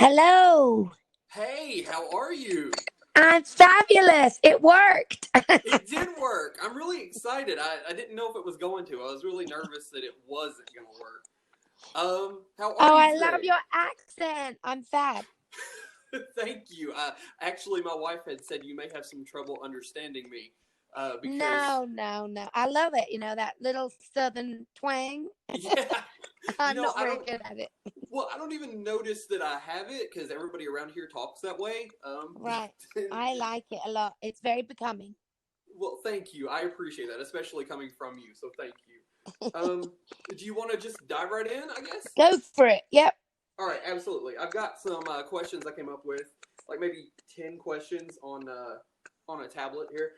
Hello. Hey, how are you? I'm fabulous. It worked. It did work. I'm really excited. I didn't know if it was going to. I was really nervous that it wasn't going to work. How are Oh, you I love today? your accent. I'm fab. Thank you. Actually, my wife had said you may have some trouble understanding me because, No, no, no. I love it. That little southern twang. yeah, I'm not I very don't, good at it. well, I don't even notice that I have it because everybody around here talks that way. Right. I like it a lot. It's very becoming. Well, thank you. I appreciate that, especially coming from you. So thank you. Do you want to just dive right in? I guess. Go for it. Yep. All right, absolutely. I've got some questions I came up with, like maybe 10 questions on a tablet here.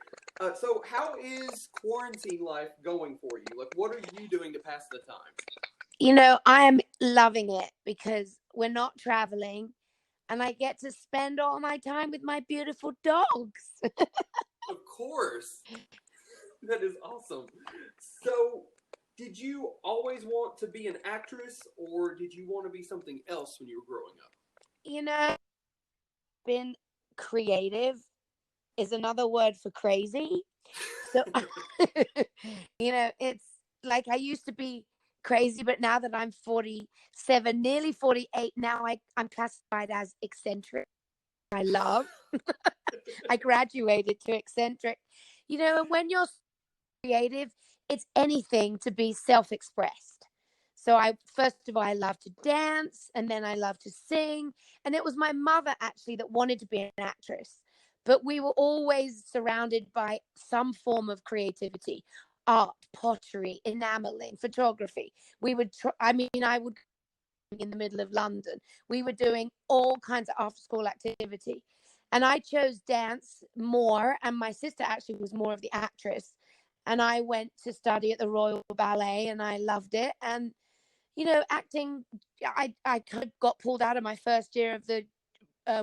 So, how is quarantine life going for you? Like, what are you doing to pass the time? I am loving it because we're not traveling and I get to spend all my time with my beautiful dogs. Of course, that is awesome. So, did you always want to be an actress, or did you want to be something else when you were growing up? you know, been creative is another word for crazy. So, it's like I used to be crazy, but now that I'm 47, nearly 48, now I'm classified as eccentric. I love. I graduated to eccentric. And when you're creative, it's anything to be self-expressed. So first of all, I love to dance and then I love to sing. And it was my mother actually that wanted to be an actress. But we were always surrounded by some form of creativity, art, pottery, enameling, photography. We would try, I would in the middle of London. We were doing all kinds of after school activity. And I chose dance more, and my sister actually was more of the actress. And I went to study at the Royal Ballet and I loved it. And, acting, I kind of got pulled out of my first year of the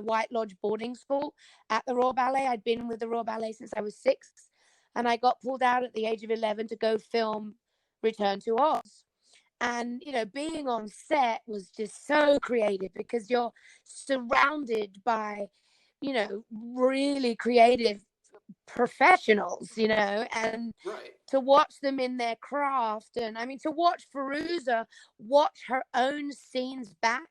White Lodge boarding school at the Royal Ballet. I'd been with the Royal Ballet since I was 6. And I got pulled out at the age of 11 to go film Return to Oz. And being on set was just so creative because you're surrounded by really creative professionals, and Right. to watch them in their craft. And to watch Feruza watch her own scenes back.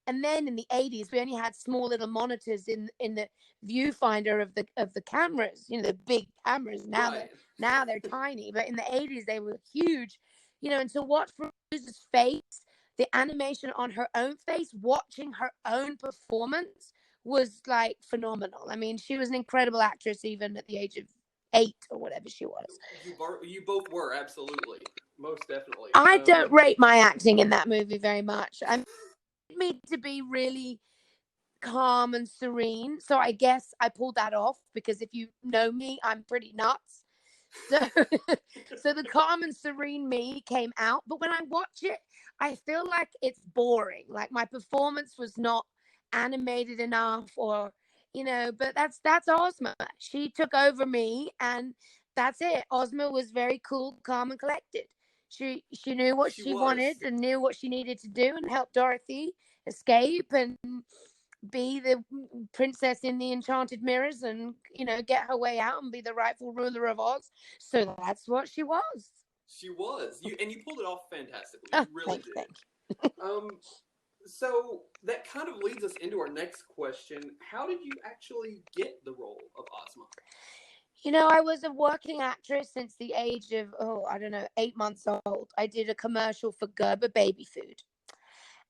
And then in the 80s we only had small little monitors in the viewfinder of the cameras, the big cameras. now they're Right. now they're tiny, but in the 80s they were huge. And to watch Feruza's face, the animation on her own face, watching her own performance was like phenomenal. She was an incredible actress even at the age of 8 or whatever she was. You both were absolutely, most definitely. I don't rate my acting in that movie very much. I need to be really calm and serene. So I guess I pulled that off because if you know me, I'm pretty nuts. So, so the calm and serene me came out. But when I watch it, I feel like it's boring. Like my performance was not animated enough, or But that's Ozma. She took over me, and that's it. Ozma was very cool, calm, and collected. She knew what She she was. wanted and knew what she needed to do, and helped Dorothy escape and be the princess in the enchanted mirrors, and get her way out and be the rightful ruler of Oz. So that's what she was. She was. You pulled it off fantastically. Oh, You really thank did. you. Um, so that kind of leads us into our next question. How did you actually get the role of Ozma? I was a working actress since the age of, I don't know, 8 months old. I did a commercial for Gerber baby food,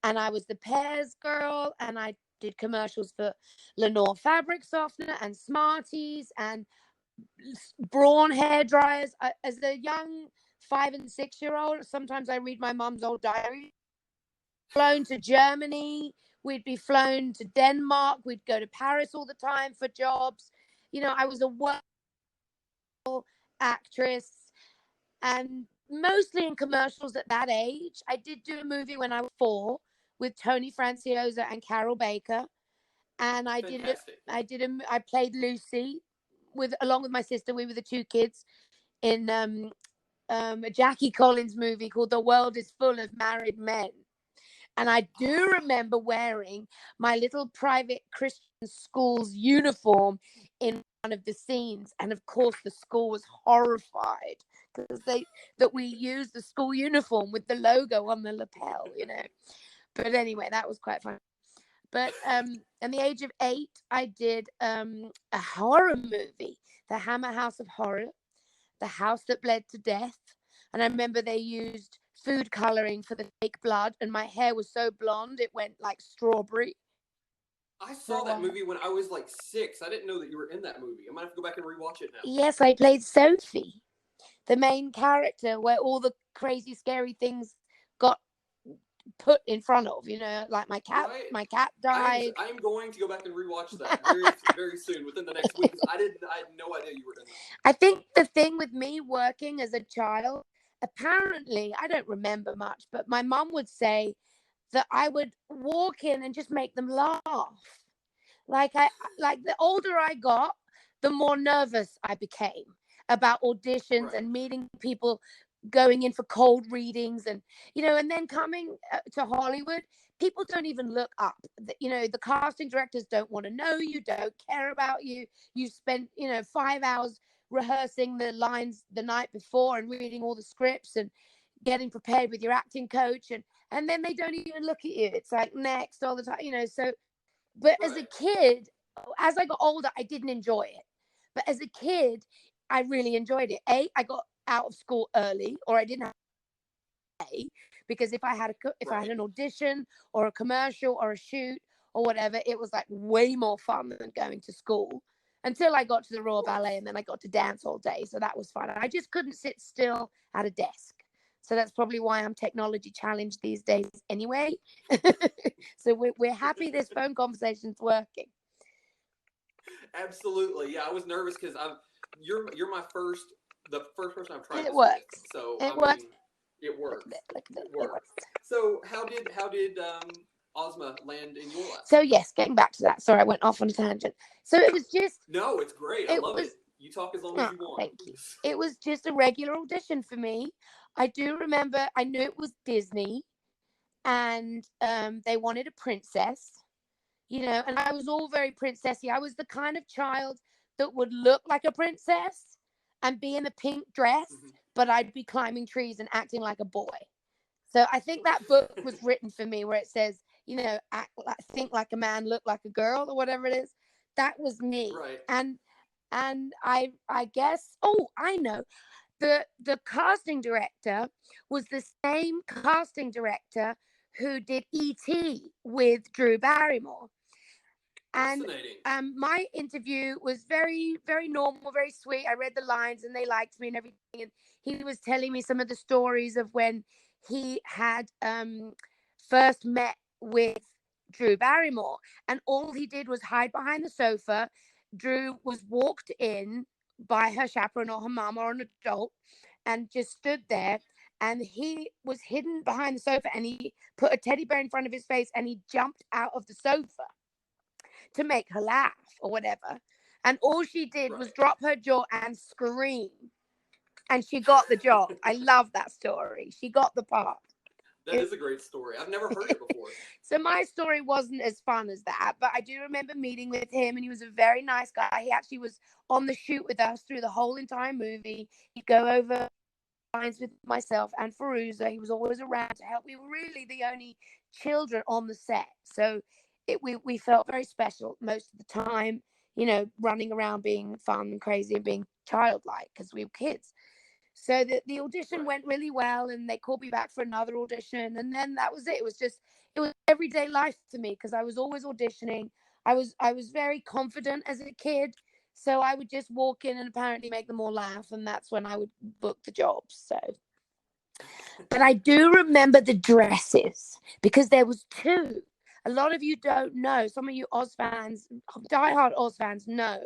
and I was the Pears girl, and I did commercials for Lenore fabric softener and Smarties and Braun hair dryers. As a young 5 and 6 year old, sometimes I read my mom's old diary. Flown to Germany, we'd be flown to Denmark, we'd go to Paris all the time for jobs. I was a work actress, and mostly in commercials at that age. I did do a movie when I was 4 with Tony Franciosa and Carol Baker, and I did it. Fantastic. I played Lucy with along with my sister. We were the 2 kids in a Jackie Collins movie called The World Is Full of Married Men. And I do remember wearing my little private Christian school's uniform in one of the scenes. And of course, the school was horrified because that we used the school uniform with the logo on the lapel, But anyway, that was quite fun. But at the age of 8, I did a horror movie, The Hammer House of Horror, The House That Bled to Death. And I remember they used food coloring for the fake blood, and my hair was so blonde it went like strawberry. I saw that movie when I was like 6. I didn't know that you were in that movie. I might have to go back and rewatch it now. Yes, I played Sophie, the main character, where all the crazy, scary things got put in front of, like my cat. Right. My cat died. I am going to go back and rewatch that very very soon, within the next week. I had no idea you were in that. I think the thing with me working as a child, apparently, I don't remember much, but my mum would say that I would walk in and just make them laugh. Like the older I got, the more nervous I became about auditions and meeting people, going in for cold readings, and and then coming to Hollywood. People don't even look up. The casting directors don't want to know you, don't care about you. You spent 5 hours rehearsing the lines the night before and reading all the scripts and getting prepared with your acting coach, and then they don't even look at you. It's like next all the time, so. But as a kid, as I got older, I didn't enjoy it. But as a kid, I really enjoyed it. I got out of school early, or I didn't have to, because if I had an audition or a commercial or a shoot or whatever, it was like way more fun than going to school. Until I got to the Royal Ballet, and then I got to dance all day, so that was fun. I just couldn't sit still at a desk. So that's probably why I'm technology challenged these days anyway. So we're happy this phone conversation's working. Absolutely. Yeah, I was nervous because you're the first person I've tried It this works. with. So it works. It works. Look at it. It works. So how did Ozma land in your life? So yes, getting back to that. Sorry, I went off on a tangent. So it was just. No, it's great. I love it. You talk as long as you want. Thank you. It was just a regular audition for me. I do remember. I knew it was Disney, and they wanted a princess. And I was all very princessy. I was the kind of child that would look like a princess and be in a pink dress, but I'd be climbing trees and acting like a boy. So I think that book was written for me, where it says, think like a man, look like a girl, or whatever it is. That was me. Right. And I guess, I know. The casting director was the same casting director who did E.T. with Drew Barrymore. And my interview was very, very normal, very sweet. I read the lines and they liked me and everything. And he was telling me some of the stories of when he had first met with Drew Barrymore. And all he did was hide behind the sofa. Drew was walked in by her chaperone or her mom or an adult and just stood there. And he was hidden behind the sofa, and he put a teddy bear in front of his face, and he jumped out of the sofa to make her laugh or whatever. And all she did was drop her jaw and scream. And she got the job. I love that story. She got the part. That is a great story. I've never heard it before. So my story wasn't as fun as that, but I do remember meeting with him, and he was a very nice guy. He actually was on the shoot with us through the whole entire movie. He'd go over lines with myself and Feruza. He was always around to help. We were really the only children on the set. So we felt very special most of the time, running around being fun and crazy and being childlike because we were kids. So the audition went really well, and they called me back for another audition, and then that was it. It was everyday life to me because I was always auditioning. I was very confident as a kid, so I would just walk in and apparently make them all laugh, and that's when I would book the jobs. So, but I do remember the dresses because there was two. A lot of you don't know. Some of you Oz fans, diehard Oz fans, know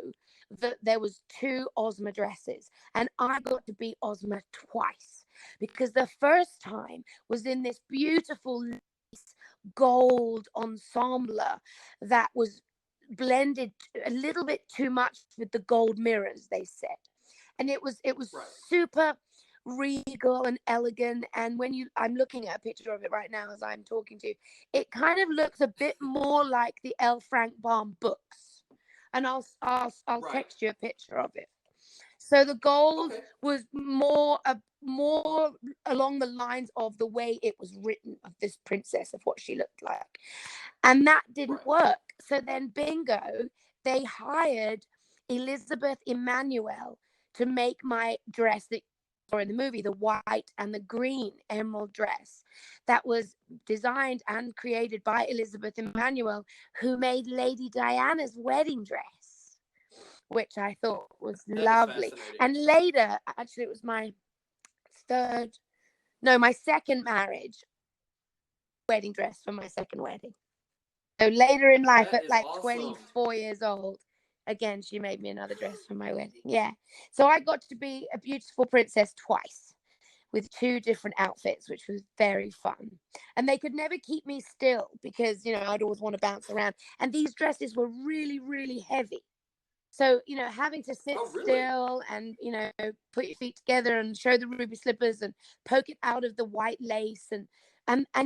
that there was two Ozma dresses, and I got to be Ozma twice because the first time was in this beautiful lace gold ensemble that was blended a little bit too much with the gold mirrors, they said, and it was super regal and elegant. And I'm looking at a picture of it right now as I'm talking to you, it kind of looks a bit more like the L. Frank Baum books. And I'll Right. text you a picture of it. So the gold Okay. was more along the lines of the way it was written of this princess, of what she looked like. And that didn't Right. work. So then bingo, they hired Elizabeth Emanuel to make my dress that you saw in the movie, the white and the green emerald dress that was designed and created by Elizabeth Emanuel, who made Lady Diana's wedding dress, which I thought was That is lovely. fascinating. And later, actually, it was my second marriage wedding dress for my second wedding. So later in life, That at is like awesome. 24 years old, again, she made me another dress for my wedding. Yeah. So I got to be a beautiful princess twice with two different outfits, which was very fun. And they could never keep me still because, I'd always want to bounce around. And these dresses were really, really heavy. So, having to sit Oh, really? still and, put your feet together and show the ruby slippers and poke it out of the white lace and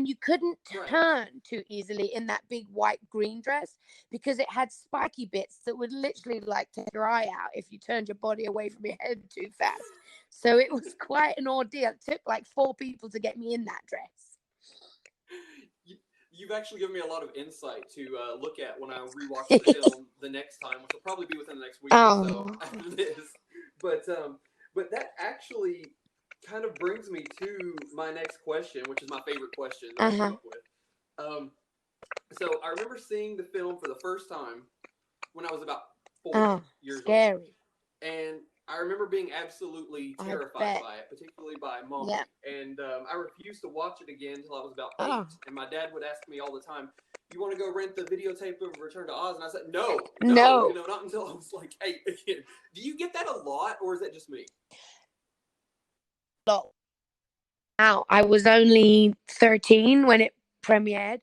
you couldn't Right. turn too easily in that big white green dress because it had spiky bits that would literally like take your eye out if you turned your body away from your head too fast. So it was quite an ordeal. It took like 4 people to get me in that dress. You've actually given me a lot of insight to look at when I rewatch the film the next time, which will probably be within the next week or so after this. But that actually kind of brings me to my next question, which is my favorite question that I came up with. So I remember seeing the film for the first time when I was about 4 years old, Scary. and I remember being absolutely I terrified bet. by it, particularly by Mommy. Yeah. And I refused to watch it again until I was about 8. Oh. And my dad would ask me all the time, "You want to go rent the videotape of Return to Oz?" And I said, "No, No. not until I was like 8 again." Do you get that a lot, or is that just me? Now, I was only 13 when it premiered,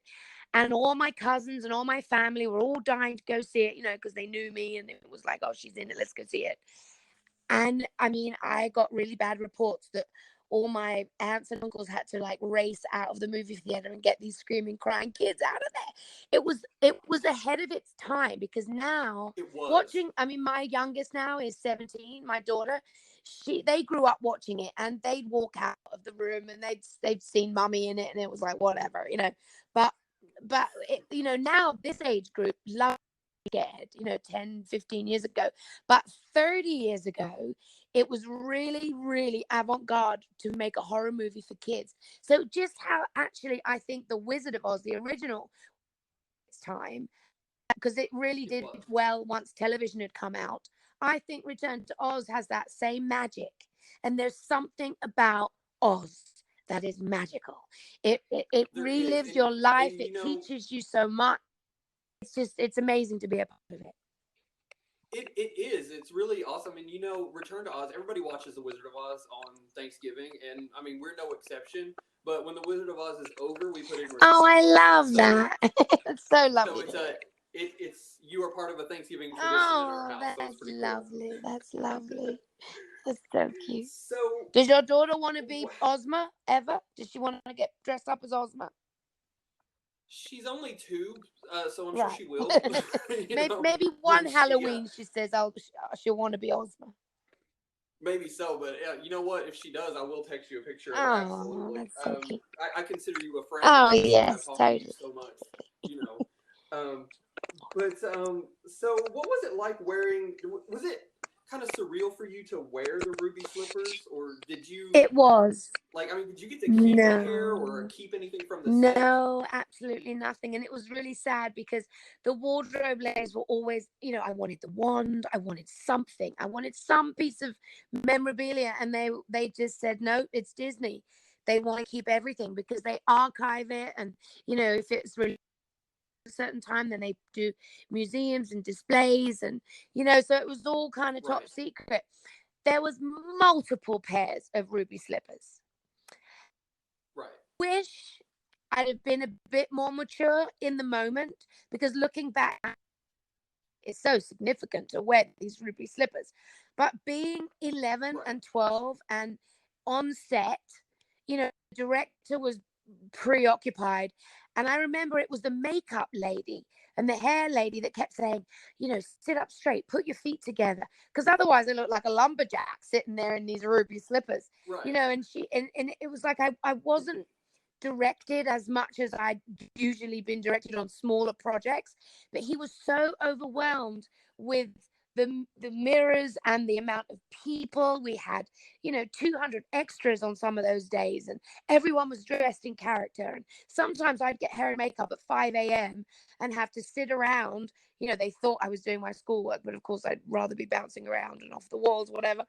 and all my cousins and all my family were all dying to go see it, because they knew me and it was like, oh, she's in it, let's go see it. And I mean, I got really bad reports that all my aunts and uncles had to like race out of the movie theater and get these screaming, crying kids out of there. It was ahead of its time because now It was. my youngest now is 17, my daughter. They grew up watching it and they'd walk out of the room and they'd seen Mummy in it and it was like whatever. But now this age group love scared, 10, 15 years ago. But 30 years ago, it was really, really avant-garde to make a horror movie for kids. So just how actually I think The Wizard of Oz, the original, its time, because it really did well once television had come out. I think Return to Oz has that same magic. And there's something about Oz that is magical. It There is. relives your life. And It teaches you so much. It's amazing to be a part of it. It is. It's really awesome. And Return to Oz, everybody watches The Wizard of Oz on Thanksgiving. And I mean, we're no exception. But when The Wizard of Oz is over, we put in Return Oh, to I Oz. love So, that. It's so so lovely to it's hear. it's you are part of a Thanksgiving tradition in our Oh, house. So it's that's pretty cool. lovely. That's lovely. That's so cute. So, Does your daughter want to be Ozma ever? Does she want to get dressed up as Ozma? she's only 2, so I'm sure Right. she will. Maybe one when Halloween she says, "Oh, she'll want to be Ozma." maybe so, but you know what? If she does, I will text you a picture of her. Oh, Absolutely. that's so cute. I consider you a friend, Oh and I just love yes, talking to you totally. so much. You know. So what was it like wearing? Was it kind of surreal for you to wear the ruby slippers, or did you? It was. Like, I mean, did you get to keep the hair or No. keep anything from the set? No, absolutely nothing. And it was really sad because the wardrobe layers were always, I wanted the wand, I wanted something, I wanted some piece of memorabilia. And they just said, no, it's Disney. They want to keep everything because they archive it. And, if it's really a certain time, then they do museums and displays. And, so it was all kind of top secret. There was multiple pairs of ruby slippers. Right. Wish I'd have been a bit more mature in the moment because looking back, it's so significant to wear these ruby slippers. But being 11 and 12 and on set, the director was preoccupied. And I remember it was the makeup lady and the hair lady that kept saying, sit up straight, put your feet together. Because otherwise I looked like a lumberjack sitting there in these ruby slippers. Right. And it was like I wasn't directed as much as I'd usually been directed on smaller projects. But he was so overwhelmed with the mirrors and the amount of people. We had 200 extras on some of those days, and everyone was dressed in character. And sometimes I'd get hair and makeup at 5 a.m. and have to sit around. They thought I was doing my schoolwork, but of course I'd rather be bouncing around and off the walls, whatever,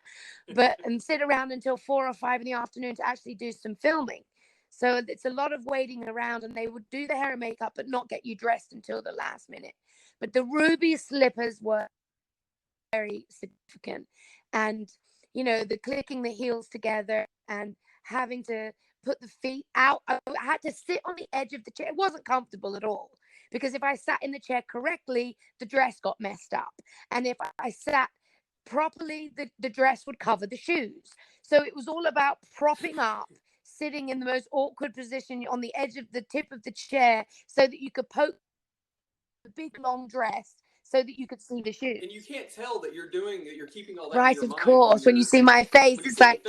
and sit around until 4 or 5 in the afternoon to actually do some filming. So it's a lot of waiting around, and they would do the hair and makeup but not get you dressed until the last minute. But the ruby slippers were very significant. And the clicking the heels together and having to put the feet out. I had to sit on the edge of the chair. It wasn't comfortable at all, because if I sat in the chair correctly, the dress got messed up, and if I sat properly, the dress would cover the shoes. So it was all about propping up, sitting in the most awkward position on the edge of the tip of the chair so that you could poke the big long dress so that you could see the shoes. And you can't tell that you're keeping all that right, in your of mind course. When you see my face, it's like,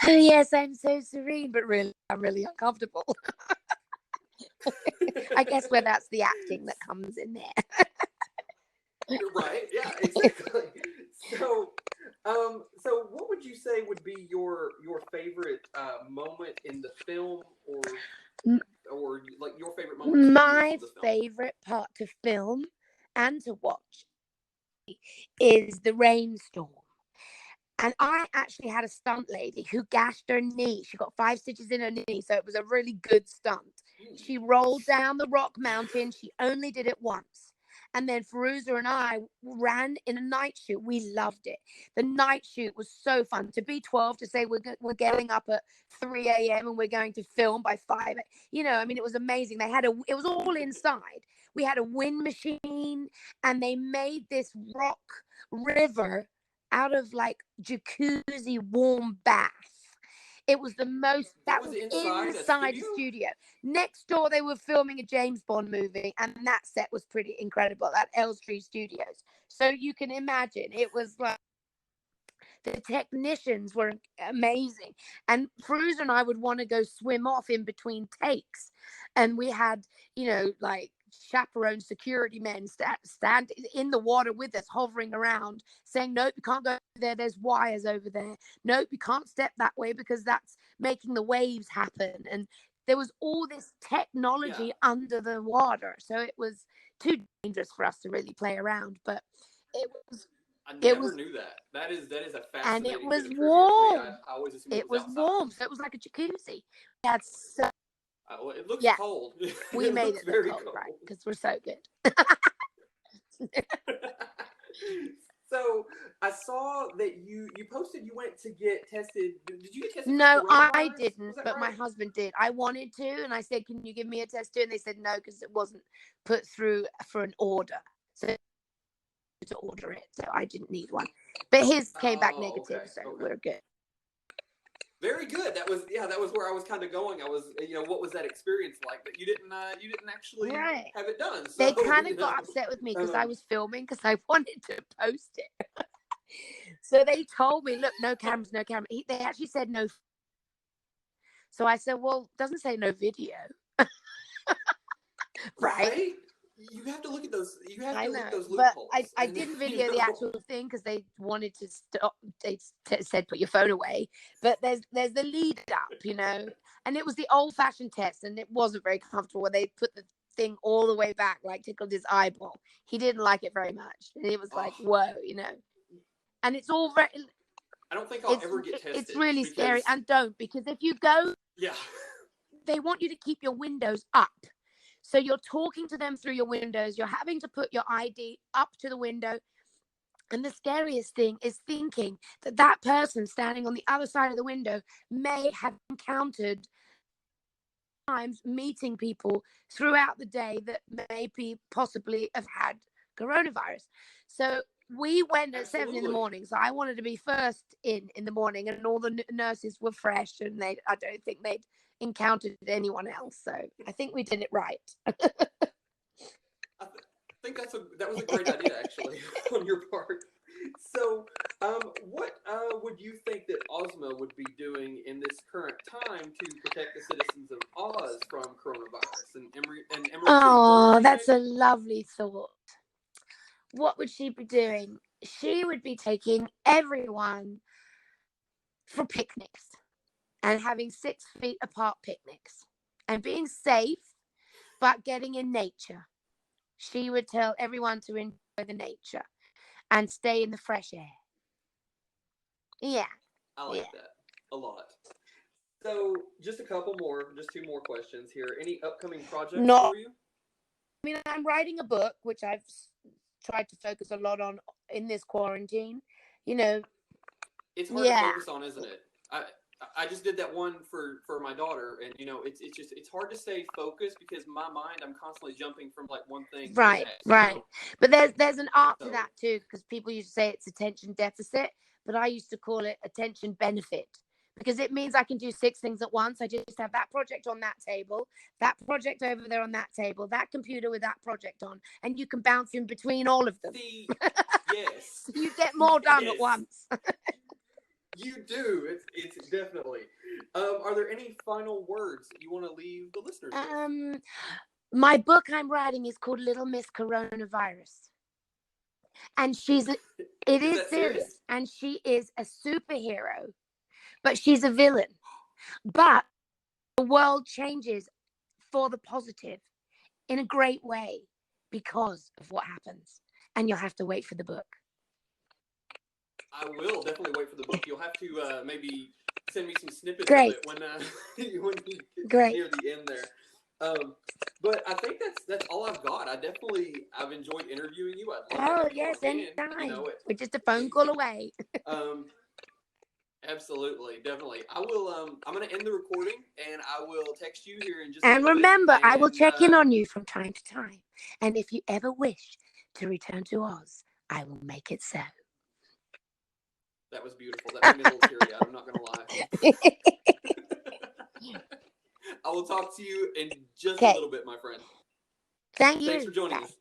oh yes, I'm so serene, but really, I'm really uncomfortable. I guess where that's the acting that comes in there. You're right. Yeah, exactly. So, so what would you say would be your favorite moment in the film, or like your favorite moment? My favorite part to film and to watch is the rainstorm. And I actually had a stunt lady who gashed her knee. She got 5 stitches in her knee, so it was a really good stunt. She rolled down the rock mountain. She only did it once. And then Feruza and I ran in a night shoot. We loved it. The night shoot was so fun. To be 12, to say we're getting up at 3 a.m. and we're going to film by 5. It was amazing. It was all inside. We had a wind machine, and they made this rock river out of like jacuzzi warm bath. It was the most, that was inside a studio. Next door, they were filming a James Bond movie, and that set was pretty incredible at Elstree Studios. So you can imagine, it was like, the technicians were amazing. And Feruza and I would want to go swim off in between takes. And we had, like chaperone security men stand in the water with us, hovering around, saying, nope, you can't go there. There's wires over there. Nope, you can't step that way because that's making the waves happen. And there was all this technology under the water. So it was too dangerous for us to really play around. But it was... I never knew that. That is a fascinating. And it was warm. I always assumed it was warm, so it was like a jacuzzi. That's so... well, it looks cold. We made it look cold, right? Because we're so good. So I saw that you posted you went to get tested. Did you get tested? No, I didn't, but my husband did. I wanted to, and I said, "Can you give me a test too?" And they said no, because it wasn't put through for an order. So to order it, so I didn't need one. But his came back negative, so we're good. Very good. That was where I was kind of going. I was, what was that experience like? That you didn't actually have it done. So, they kind of got upset with me because I was filming, because I wanted to post it. So they told me, look, no cameras, no camera. They actually said no. So I said, well, it doesn't say no video. Right? You have to look at those. You have to look at those loopholes. But I didn't video the actual thing because they wanted to stop. They said put your phone away. But there's the lead up, and it was the old-fashioned test, and it wasn't very comfortable. Where they put the thing all the way back, like tickled his eyeball. He didn't like it very much, and it was like, whoa, And it's all very... I don't think I'll ever get tested. It's really scary, and don't, because if you go, they want you to keep your windows up. So you're talking to them through your windows. You're having to put your ID up to the window. And the scariest thing is thinking that that person standing on the other side of the window may have encountered times meeting people throughout the day that maybe possibly have had coronavirus. So we went at 7 in the Absolutely. morning, so I wanted to be first in the morning, and all the nurses were fresh, and I don't think they'd encountered anyone else, so I think we did it right. I think that was a great idea, actually, on your part. So, what would you think that Ozma would be doing in this current time to protect the citizens of Oz from coronavirus? And Emerald City Oh, quarantine, that's a maybe? lovely thought. What would she be doing? She would be taking everyone for picnics and having 6 feet apart picnics and being safe, but getting in nature. She would tell everyone to enjoy the nature and stay in the fresh air. Yeah. I Yeah. like that a lot. So, just a couple more, just two more questions here. Any upcoming projects Not, for you? I mean, I'm writing a book, which I've tried to focus a lot on in this quarantine. You know, It's hard to yeah. focus on, isn't it? I just did that one for my daughter, and it's hard to stay focused because my mind, I'm constantly jumping from like one thing to the Right, next. right. But there's an art to So that too, because people used to say it's attention deficit, but I used to call it attention benefit because it means I can do 6 things at once. I just have that project on that table, that project over there on that table, that computer with that project on, and you can bounce in between all of them. see, yes, So you get more done at yes, once. you do. It's definitely. Are there any final words that you want to leave the listeners with? My book I'm writing is called Little Miss Coronavirus. And it Is is that serious? serious. And she is a superhero, but she's a villain. But the world changes for the positive in a great way because of what happens. And you'll have to wait for the book. I will definitely wait for the book. You'll have to maybe send me some snippets of Great. it when when you get Great. near the end there. But I think that's all I've got. I've enjoyed interviewing you. I'd love to Oh, have you on yes, again. anytime. We're just a phone call away. Um, absolutely, definitely. I will. I'm gonna end the recording, and I will text you here in just a And little bit. remember, I will And check in on you from time to time. And if you ever wish to return to Oz, I will make it so. that was beautiful. That made me a little teary-eyed. I'm not gonna lie. I will talk to you in just a Okay. little bit, my friend. Thank Thanks you. for joining Bye. us.